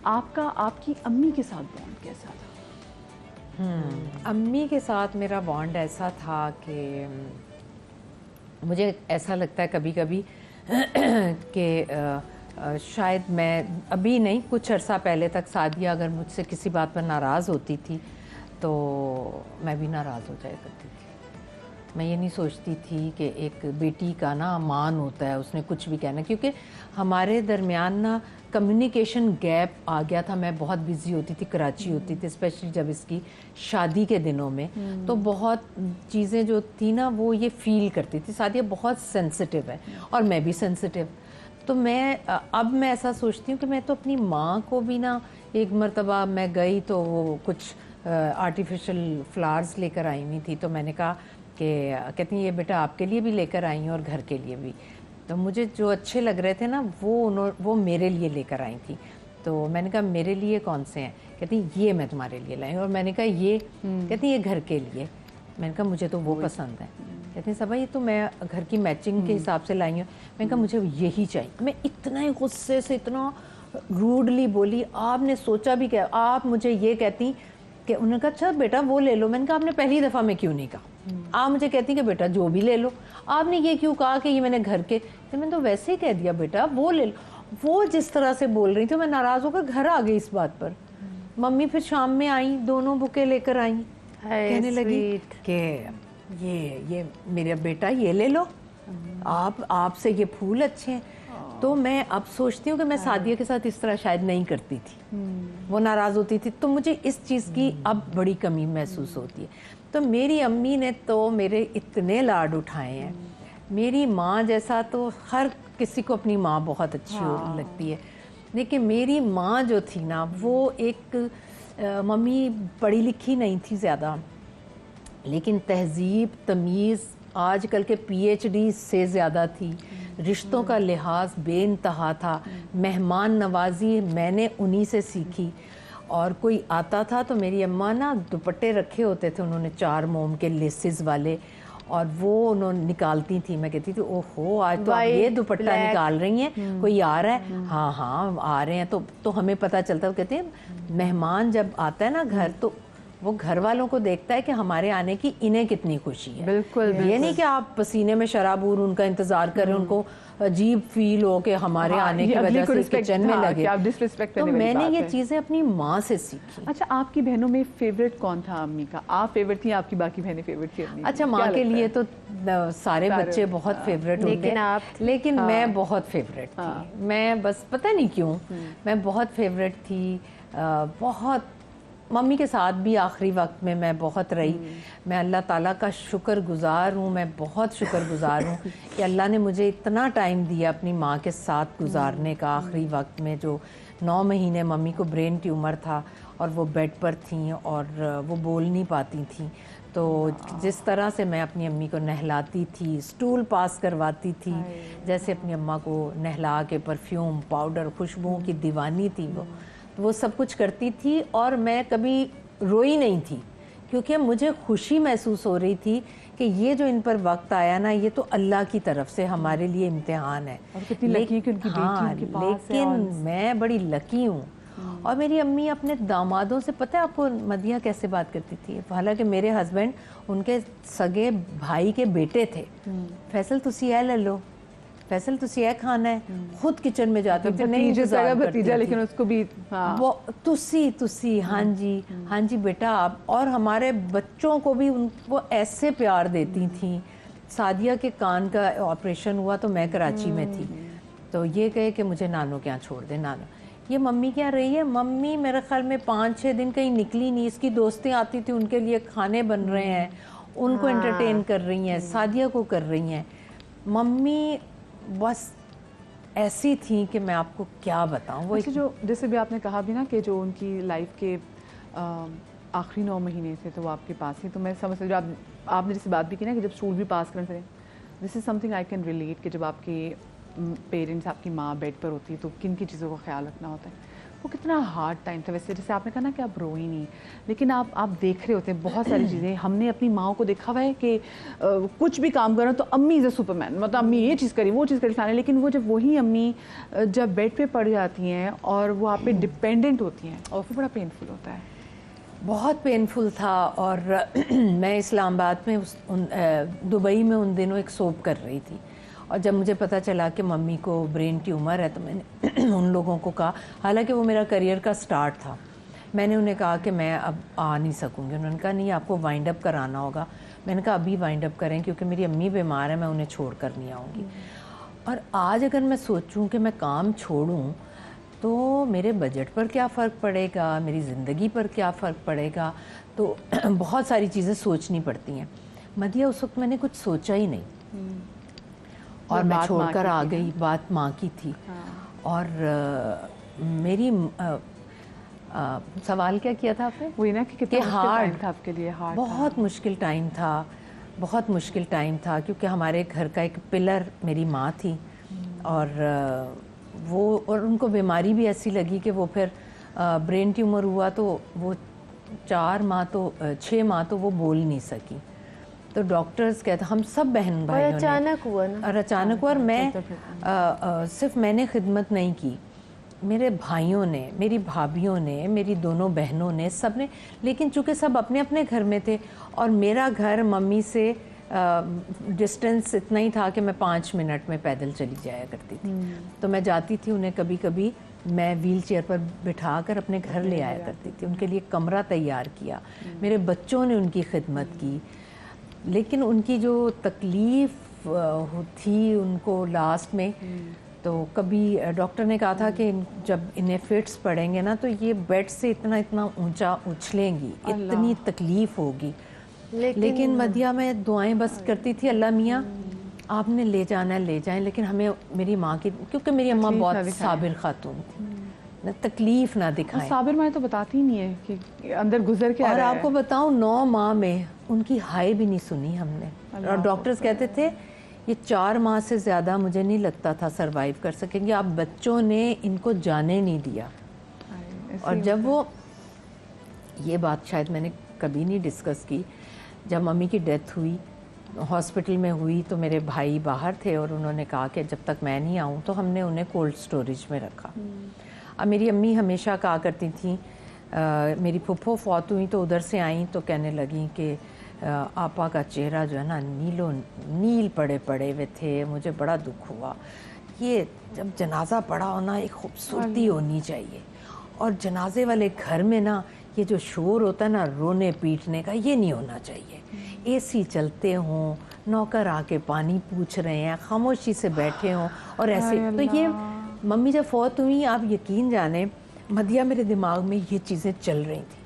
آپ کا آپ کی امی کے ساتھ بانڈ کیسا تھا؟ امی کے ساتھ میرا بانڈ ایسا تھا کہ مجھے ایسا لگتا ہے کبھی کبھی کہ شاید میں ابھی نہیں، کچھ عرصہ پہلے تک سعدیہ اگر مجھ سے کسی بات پر ناراض ہوتی تھی تو میں بھی ناراض ہو جایا کرتی تھی. میں یہ نہیں سوچتی تھی کہ ایک بیٹی کا نا مان ہوتا ہے، اس نے کچھ بھی کہنا، کیونکہ ہمارے درمیان نا کمیونیکیشن گیپ آ گیا تھا. میں بہت بزی ہوتی تھی، کراچی ہوتی تھی، اسپیشلی جب اس کی شادی کے دنوں میں، تو بہت چیزیں جو تھی نا وہ یہ فیل کرتی تھی. سعدیہ بہت سینسٹیو ہے اور میں بھی سینسٹیو. تو میں اب میں ایسا سوچتی ہوں کہ میں تو اپنی ماں کو بھی نا، ایک مرتبہ میں گئی تو وہ کچھ آرٹیفیشل فلاورز لے کر آئی ہوئی تھی، تو میں نے کہا کہ کہتی ہیں یہ بیٹا آپ کے لیے بھی لے کر آئی ہیں اور گھر کے لیے بھی. تو مجھے جو اچھے لگ رہے تھے نا وہ میرے لیے لے کر آئی تھیں. تو میں نے کہا میرے لیے کون سے ہیں؟ کہتی ہیں یہ میں تمہارے لیے لائی ہوں. اور میں نے کہا یہ، کہتی ہیں یہ گھر کے لیے. میں نے کہا مجھے تو وہ پسند ہے. کہتے ہیں صبا یہ تو میں گھر کی میچنگ کے حساب سے لائی ہوں. میں نے کہا مجھے یہی چاہیے. میں اتنا ہی غصے سے اتنا روڈلی بولی، آپ نے سوچا بھی کیا؟ آپ مجھے یہ کہتی کہ انہوں نے کہا اچھا بیٹا وہ لے لو. میں نے کہا آپ نے پہلی دفعہ میں کیوں نہیں کہا؟ آپ مجھے کہتی کہ بیٹا جو بھی لے لو. آپ نے یہ کیوں کہا کہ یہ میں نے گھر کے؟ میں نے تو ویسے ہی کہہ دیا بیٹا وہ لے لو. وہ جس طرح سے بول رہی تھی میں ناراض ہو کر گھر آ گئی اس بات پر. ممی پھر شام میں آئیں، دونوں بکے لے کر آئیں، کہنے لگی کہ یہ میرا بیٹا یہ لے لو، آپ سے یہ پھول اچھے ہیں. تو میں اب سوچتی ہوں کہ میں سعدیہ کے ساتھ اس طرح شاید نہیں کرتی تھی. وہ ناراض ہوتی تھی تو مجھے اس چیز کی اب بڑی کمی محسوس ہوتی ہے. تو میری امی نے تو میرے اتنے لاڈ اٹھائے ہیں. میری ماں جیسا تو ہر کسی کو اپنی ماں بہت اچھی لگتی ہے، لیکن میری ماں جو تھی نا وہ ایک ممی پڑھی لکھی نہیں تھی زیادہ، لیکن تہذیب تمیز آج کل کے پی ایچ ڈی سے زیادہ تھی. رشتوں کا لحاظ بے انتہا تھا. مہمان نوازی میں نے انہی سے سیکھی. اور کوئی آتا تھا تو میری اماں نا دوپٹے رکھے ہوتے تھے انہوں نے 4 موم کے لیسز والے، اور وہ انہوں نکالتی تھیں. میں کہتی تھی اوہو آج تو آپ یہ دوپٹہ نکال رہی ہیں، کوئی آ رہا ہے؟ ہاں ہاں آ رہے ہیں. تو ہمیں پتہ چلتا. وہ کہتے ہیں مہمان جب آتا ہے نا گھر تو وہ گھر والوں کو دیکھتا ہے کہ ہمارے آنے کی انہیں کتنی خوشی ہے. بالکل یہ نہیں کہ آپ پسینے میں شرابور ان کا انتظار کریں، ان کو عجیب فیل ہو کہ ہمارے آنے کی وجہ سے کچن میں لگے. تو میں نے یہ چیزیں اپنی ماں سے سیکھی. اچھا آپ کی بہنوں میں فیوریٹ کون تھا امی کا؟ آپ فیوریٹ تھیں، آپ کی باقی بہنیں فیوریٹ تھیں امی کی؟ اچھا ماں کے لیے تو سارے بچے بہت فیوریٹ ہوتے ہیں، لیکن میں بہت فیوریٹ تھی. میں بس پتہ نہیں کیوں میں بہت فیوریٹ تھی. بہت ممی کے ساتھ بھی آخری وقت میں بہت رہی. میں اللہ تعالیٰ کا شکر گزار ہوں، میں بہت شکر گزار ہوں کہ اللہ نے مجھے اتنا ٹائم دیا اپنی ماں کے ساتھ گزارنے کا. آخری وقت میں جو 9 مہینے ممی کو برین ٹیومر تھا اور وہ بیڈ پر تھیں اور وہ بول نہیں پاتی تھیں، تو جس طرح سے میں اپنی امی کو نہلاتی تھی، اسٹول پاس کرواتی تھی، جیسے اپنی اماں کو نہلا کے پرفیوم پاؤڈر خوشبوؤں کی دیوانی تھی وہ سب کچھ کرتی تھی. اور میں کبھی روئی نہیں تھی کیونکہ مجھے خوشی محسوس ہو رہی تھی کہ یہ جو ان پر وقت آیا نا یہ تو اللہ کی طرف سے ہمارے لیے امتحان ہے. لیکن میں بڑی لکی ہوں. اور میری امی اپنے دامادوں سے، پتہ ہے آپ کو مدیحہ کیسے بات کرتی تھی؟ حالانکہ میرے ہسبینڈ ان کے سگے بھائی کے بیٹے تھے. فیصل تسی اے لے لو، فیصل تسی اے کھانا ہے. خود کچن میں جاتے تھے، نہیں انتظار کرتی تھی، لیکن اس کو بھی تسی ہاں جی بیٹا آپ. اور ہمارے بچوں کو بھی وہ ایسے پیار دیتی تھیں. سعدیہ کے کان کا آپریشن ہوا تو میں کراچی میں تھی، تو یہ کہے کہ مجھے نانو کے یہاں چھوڑ دے. نانو یہ ممی کیا رہی ہے؟ ممی میرے خیال میں 5-6 دن کہیں نکلی نہیں. اس کی دوستیں آتی تھیں، ان کے لیے کھانے بن رہے ہیں، ان کو انٹرٹین کر رہی ہیں، سعدیہ کو کر رہی ہیں. ممی بس ایسی تھیں کہ میں آپ کو کیا بتاؤں. وہ جو جیسے بھی آپ نے کہا بھی نا کہ جو ان کی لائف کے آخری 9 مہینے تھے تو وہ آپ کے پاس ہی، تو میں سمجھ سکتی ہوں آپ نے جیسے بات بھی کی نا کہ جب اسٹول بھی پاس کرنے سے، this is something I can relate کہ جب آپ کے پیرنٹس، آپ کی ماں بیڈ پر ہوتی ہے تو کن کی چیزوں کا خیال رکھنا ہوتا ہے. وہ کتنا ہارڈ ٹائم تھا. ویسے جیسے آپ نے کہا نا کہ آپ روئی نہیں, لیکن آپ دیکھ رہے ہوتے ہیں بہت ساری چیزیں. ہم نے اپنی ماں کو دیکھا ہوا ہے کہ کچھ بھی کام کرنا تو امی از اے سپر مین, مطلب امی یہ چیز کری وہ چیز کری فلانے. لیکن وہ جب وہی امی جب بیڈ پہ پڑ جاتی ہیں اور وہ آپ پہ ڈپینڈنٹ ہوتی ہیں, اور پھر بڑا پینفل ہوتا ہے. بہت پینفل تھا. اور میں اسلام آباد میں دبئی میں ان دنوں ایک سوپ کر رہی تھی, اور جب مجھے پتہ چلا کہ ممی کو برین ٹیومر ہے تو میں نے ان لوگوں کو کہا, حالانکہ وہ میرا کریئر کا سٹارٹ تھا, میں نے انہیں کہا کہ میں اب آ نہیں سکوں گی. انہوں نے کہا نہیں آپ کو وائنڈ اپ کرانا ہوگا. میں نے کہا ابھی وائنڈ اپ کریں کیونکہ میری امی بیمار ہے, میں انہیں چھوڑ کر نہیں آؤں گی. اور آج اگر میں سوچوں کہ میں کام چھوڑوں تو میرے بجٹ پر کیا فرق پڑے گا, میری زندگی پر کیا فرق پڑے گا, تو بہت ساری چیزیں سوچنی پڑتی ہیں. مدیہ اس وقت میں نے کچھ سوچا ہی نہیں, اور میں چھوڑ کر آ گئی. بات ماں کی تھی. اور میری سوال کیا کیا تھا آپ نے؟ وہی نا کہ کتنا ہارڈ تھا آپ کے لیے. بہت مشکل ٹائم تھا, بہت مشکل ٹائم تھا, کیونکہ ہمارے گھر کا ایک پلر میری ماں تھی, اور ان کو بیماری بھی ایسی لگی کہ وہ پھر برین ٹیومر ہوا تو وہ 6 ماہ تو وہ بول نہیں سکی. تو ڈاکٹرز کہتے ہم سب بہن بھائیوں نے, اچانک ہوا نا, اور اچانک ہوا. اور میں صرف میں نے خدمت نہیں کی, میرے بھائیوں نے, میری بھابھیوں نے, میری دونوں بہنوں نے, سب نے. لیکن چونکہ سب اپنے اپنے گھر میں تھے, اور میرا گھر ممی سے ڈسٹینس اتنا ہی تھا کہ میں 5 منٹ میں پیدل چلی جایا کرتی تھی. تو میں جاتی تھی, انہیں کبھی کبھی میں ویل چیئر پر بٹھا کر اپنے گھر لے آیا کرتی تھی. ان کے لیے کمرہ تیار کیا, میرے بچوں نے ان کی خدمت کی. لیکن ان کی جو تکلیف تھی ان کو لاسٹ میں, تو کبھی ڈاکٹر نے کہا تھا کہ جب انہیں فٹس پڑیں گے نا تو یہ بیڈ سے اتنا اونچا اچھلیں گی, اتنی تکلیف ہوگی. لیکن مدیہ میں دعائیں بس کرتی تھی, اللہ میاں آپ نے لے جانا ہے لے جائیں, لیکن ہمیں میری ماں کی, کیونکہ میری اماں بہت صابر خاتون تھی, تکلیف نہ دکھائیں. صابر ماں تو بتاتی ہی نہیں ہے کہ اندر گزر کے. اور آپ کو بتاؤں 9 ماہ میں ان کی ہائی بھی نہیں سنی ہم نے. اور ڈاکٹرز کہتے تھے یہ 4 ماہ سے زیادہ مجھے نہیں لگتا تھا سروائیو کر سکیں گے, آپ بچوں نے ان کو جانے نہیں دیا. اور جب وہ, یہ بات شاید میں نے کبھی نہیں ڈسکس کی, جب ممی کی ڈیتھ ہوئی ہاسپٹل میں ہوئی تو میرے بھائی باہر تھے, اور انہوں نے کہا کہ جب تک میں نہیں آؤں تو ہم نے انہیں کولڈ سٹوریج میں رکھا. اب میری امی ہمیشہ کہا کرتی تھیں, میری پھپھو فوت ہوئی تو ادھر سے آئیں تو کہنے لگیں کہ آپا کا چہرہ جو ہے نا نیل پڑے ہوئے تھے, مجھے بڑا دکھ ہوا. یہ جب جنازہ پڑا ہونا ایک خوبصورتی ہونی چاہیے, اور جنازے والے گھر میں نا یہ جو شور ہوتا ہے نا رونے پیٹنے کا, یہ نہیں ہونا چاہیے. اے سی چلتے ہوں, نوکر آ کے پانی پوچھ رہے ہیں, خاموشی سے بیٹھے ہوں, اور ایسے. تو یہ ممی جب فوت ہوئی, آپ یقین جانیں مدیہ میرے دماغ میں یہ چیزیں چل رہی تھیں.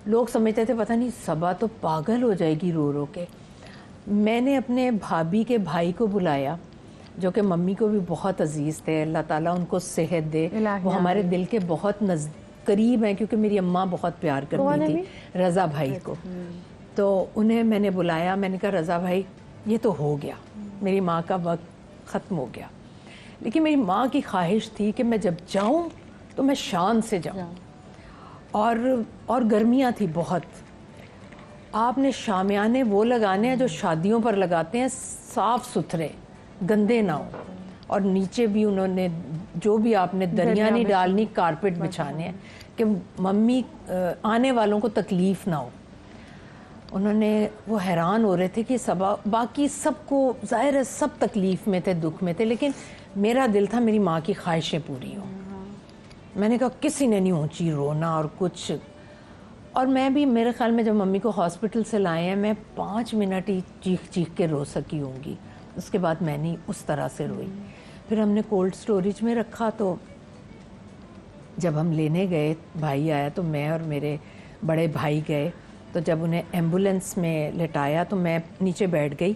لوگ سمجھتے تھے پتہ نہیں صبا تو پاگل ہو جائے گی رو رو کے. میں نے اپنے بھابھی کے بھائی کو بلایا جو کہ ممی کو بھی بہت عزیز تھے, اللہ تعالیٰ ان کو صحت دے, وہ ہمارے دل کے بہت قریب ہیں کیونکہ میری اماں بہت پیار کرتی تھی, رضا بھائی کو. تو انہیں میں نے بلایا, میں نے کہا رضا بھائی یہ تو ہو گیا, میری ماں کا وقت ختم ہو گیا, لیکن میری ماں کی خواہش تھی کہ میں جب جاؤں تو میں شان سے جاؤں. اور گرمیاں تھی بہت. آپ نے شامیانے وہ لگانے ہیں جو شادیوں پر لگاتے ہیں, صاف ستھرے, گندے نہ ہوں, اور نیچے بھی انہوں نے جو بھی آپ نے دریا نہیں ڈالنی, کارپیٹ بچھانے ہیں کہ ممی آنے والوں کو تکلیف نہ ہو. انہوں نے, وہ حیران ہو رہے تھے کہ باقی سب کو ظاہر ہے سب تکلیف میں تھے, دکھ میں تھے, لیکن میرا دل تھا میری ماں کی خواہشیں پوری ہوں. میں نے کہا کسی نے نہیں اونچی رونا اور کچھ. اور میں بھی, میرے خیال میں جب ممی کو ہاسپٹل سے لائے ہیں میں 5 منٹ ہی چیخ کے رو سکی ہوں گی, اس کے بعد میں نہیں اس طرح سے روئی. پھر ہم نے کولڈ سٹوریج میں رکھا, تو جب ہم لینے گئے, بھائی آیا تو میں اور میرے بڑے بھائی گئے, تو جب انہیں ایمبولینس میں لٹایا تو میں نیچے بیٹھ گئی,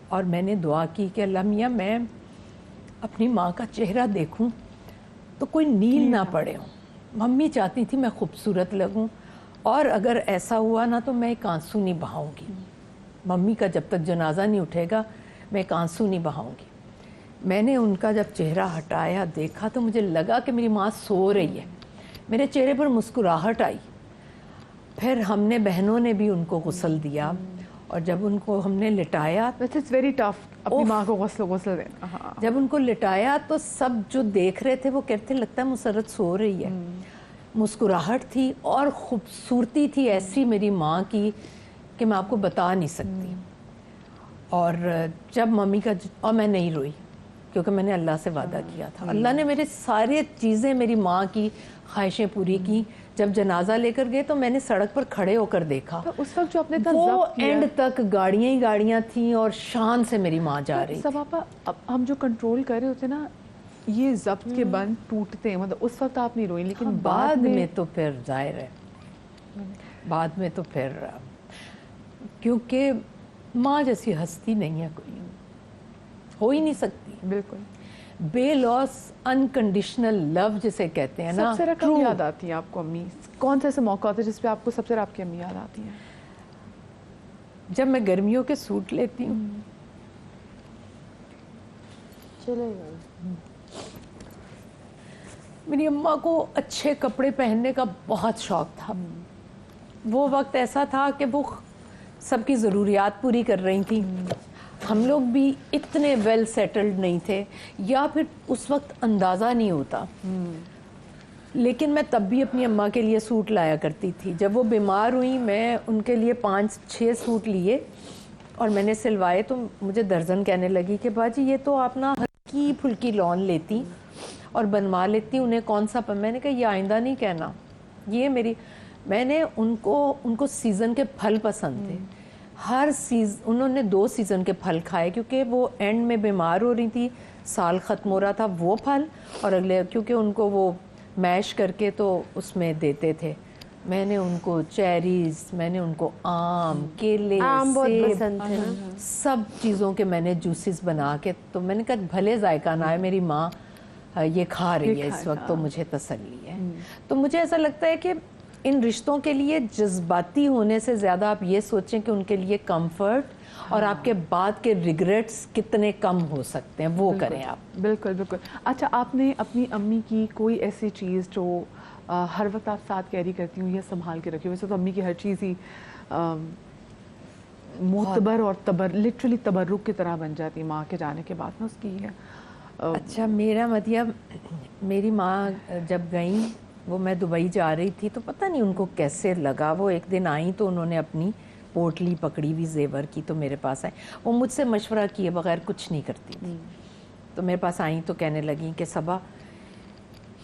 اور میں نے دعا کی کہ اللہ میاں میں اپنی ماں کا چہرہ دیکھوں تو کوئی نیل نہ پڑے ہوں. ممی چاہتی تھی میں خوبصورت لگوں, اور اگر ایسا ہوا نا تو میں ایک آنسو نہیں بہاؤں گی. ممی کا جب تک جنازہ نہیں اٹھے گا میں ایک آنسو نہیں بہاؤں گی. میں نے ان کا جب چہرہ ہٹایا دیکھا تو مجھے لگا کہ میری ماں سو رہی ہے, میرے چہرے پر مسکراہٹ آئی. پھر ہم نے بہنوں نے بھی ان کو غسل دیا اور جب ان کو ہم نے لٹایا, اٹس ویری ٹف اپنی ماں کو غسل دینا. جب ان کو لٹایا تو سب جو دیکھ رہے تھے وہ کہتے لگتا ہے مسرت سو رہی ہے. مسکراہٹ تھی اور خوبصورتی تھی ایسی میری ماں کی کہ میں آپ کو بتا نہیں سکتی. اور جب ممی کا اور میں نہیں روئی کیونکہ میں نے اللہ سے وعدہ کیا تھا. اللہ نے میرے سارے چیزیں میری ماں کی خواہشیں پوری کی. جب جنازہ لے کر گئے تو میں نے سڑک پر کھڑے ہو کر دیکھا تو اس وقت جو اپنے وہ اینڈ تک گاڑیاں ہی گاڑیاں تھیں اور شان سے میری ماں جا رہی. سب آپ ہم جو کنٹرول کر رہے ہوتے نا یہ ضبط کے بند ٹوٹتے ہیں, مطلب اس وقت آپ نہیں روئیں لیکن بعد میں تو پھر ظاہر ہے بعد میں تو پھر کیونکہ ماں جیسی ہستی نہیں ہے کوئی, ہو ہی نہیں سکتی. بالکل بے لوس انکنڈیشنل لو جسے کہتے ہیں نا. سب سے رقم یاد آتی ہے آپ کو امی؟ کون سے ایسے موقع ہوتے ہیں جس پہ آپ کو سب سے آپ کی امی یاد آتی ہیں؟ جب میں گرمیوں کے سوٹ لیتی ہوں. میری اماں کو اچھے کپڑے پہننے کا بہت شوق تھا. وہ وقت ایسا تھا کہ وہ سب کی ضروریات پوری کر رہی تھیں. ہم لوگ بھی اتنے ویل سیٹلڈ نہیں تھے یا پھر اس وقت اندازہ نہیں ہوتا. لیکن میں تب بھی اپنی اماں کے لیے سوٹ لایا کرتی تھی. جب وہ بیمار ہوئی میں ان کے لیے 5-6 سوٹ لیے اور میں نے سلوائے تو مجھے درجن کہنے لگی کہ باجی یہ تو آپ نا ہلکی پھلکی لون لیتی اور بنوا لیتی, انہیں کون سا میں نے کہا یہ آئندہ نہیں کہنا. یہ میں نے ان کو سیزن کے پھل پسند تھے. ہر انہوں نے 2 سیزن کے پھل کھائے کیونکہ وہ اینڈ میں بیمار ہو رہی تھی, سال ختم ہو رہا تھا. وہ پھل اور اگلے کیونکہ ان کو وہ میش کر کے تو اس میں دیتے تھے. میں نے ان کو چیریز, میں نے ان کو آم, کیلے, سیب, سب چیزوں کے میں نے جوسز بنا کے, تو میں نے کہا بھلے ذائقہ نہ آئے میری ماں یہ کھا رہی ہے اس وقت تو مجھے تسلی ہے. تو مجھے ایسا لگتا ہے کہ ان رشتوں کے لیے جذباتی ہونے سے زیادہ آپ یہ سوچیں کہ ان کے لیے کمفرٹ اور آپ کے بعد کے ریگریٹس کتنے کم ہو سکتے ہیں وہ کریں آپ. بالکل بالکل. اچھا آپ نے اپنی امی کی کوئی ایسی چیز جو ہر وقت آپ ساتھ کیری کرتی ہوں یا سنبھال کے رکھی ہوں؟ ویسے تو امی کی ہر چیز ہی معتبر اور لٹرلی تبرک کی طرح بن جاتی ماں کے جانے کے بعد نا اس کی ہے. اچھا میرا مطلب میری ماں جب گئیں وہ میں دبئی جا رہی تھی تو پتہ نہیں ان کو کیسے لگا. وہ ایک دن آئیں تو انہوں نے اپنی پوٹلی پکڑی ہوئی زیور کی تو میرے پاس آئیں. وہ مجھ سے مشورہ کیے بغیر کچھ نہیں کرتی تھی. تو میرے پاس آئیں تو کہنے لگیں کہ صبا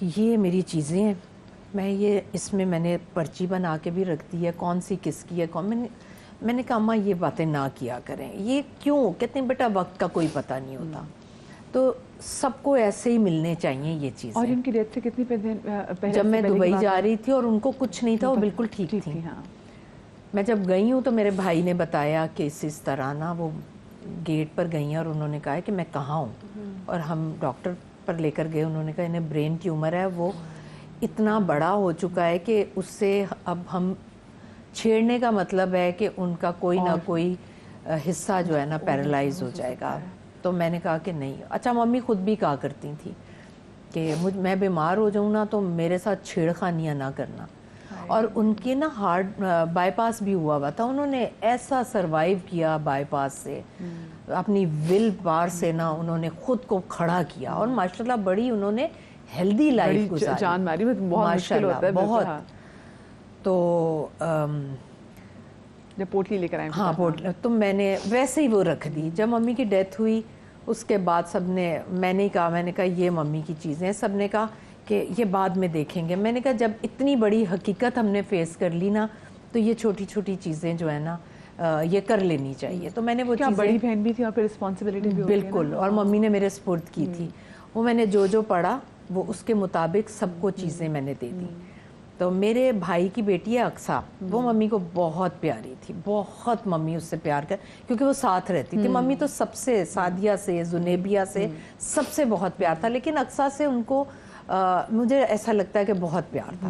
یہ میری چیزیں ہیں, میں نے پرچی بنا کے بھی رکھ دی ہے کون سی کس کی ہے میں نے کہا اماں یہ باتیں نہ کیا کریں. یہ کیوں؟ کہتے ہیں بیٹا وقت کا کوئی پتہ نہیں ہوتا, تو سب کو ایسے ہی ملنے چاہیے یہ چیزیں. اور ان کی ڈیتھ سے کتنی پہلے؟ جب میں دبئی جا رہی تھی اور ان کو کچھ نہیں تھا, وہ بالکل ٹھیک تھی. میں جب گئی ہوں تو میرے بھائی نے بتایا کہ اس طرح نا وہ گیٹ پر گئی ہیں اور انہوں نے کہا کہ میں کہاں ہوں, اور ہم ڈاکٹر پر لے کر گئے. انہوں نے کہا انہیں برین ٹیومر ہے, وہ اتنا بڑا ہو چکا ہے کہ اس سے اب ہم چھیڑنے کا مطلب ہے کہ ان کا کوئی نہ کوئی حصہ جو ہے نا پیرالائز ہو جائے گا. تو میں نے کہا کہ نہیں. اچھا ممی خود بھی کہا کرتی تھی کہ میں بیمار ہو جاؤں نا تو میرے ساتھ چھیڑخانیاں نہ کرنا. اور ان کی نا ہارٹ بائی پاس بھی ہوا تھا, انہوں نے ایسا سروائیو کیا بائی پاس سے, اپنی ول پاور سے نا انہوں نے خود کو کھڑا کیا اور ماشاءاللہ بڑی انہوں نے ہیلدی لائف گزاری. جان ماری بہت مشکل ہوتا ہے بہت. تو جب پوٹلی لے کر آئے ہاں پوٹلی تو میں نے ویسے ہی وہ رکھ دی. جب ممی کی ڈیتھ ہوئی اس کے بعد سب نے میں نے کہا یہ ممی کی چیزیں, سب نے کہا کہ یہ بعد میں دیکھیں گے. میں نے کہا جب اتنی بڑی حقیقت ہم نے فیس کر لی نا تو یہ چھوٹی چھوٹی چیزیں جو ہے نا یہ کر لینی چاہیے. تو میں نے وہ چیزیں, بڑی بہن بھی تھی اور پھر رسپانسبلٹی بھی بالکل, اور ممی نے میرے سپرد کی تھی. وہ میں نے جو پڑھا وہ اس کے مطابق سب کو چیزیں میں نے دے دی. تو میرے بھائی کی بیٹی ہے اقصا, وہ ممی کو بہت پیاری تھی, بہت ممی اس سے پیار کر, کیونکہ وہ ساتھ رہتی تھی. ممی تو سب سے, سعدیہ سے, زنیبیہ سے, سب سے بہت پیار تھا, لیکن اقصا سے ان کو مجھے ایسا لگتا ہے کہ بہت پیار تھا.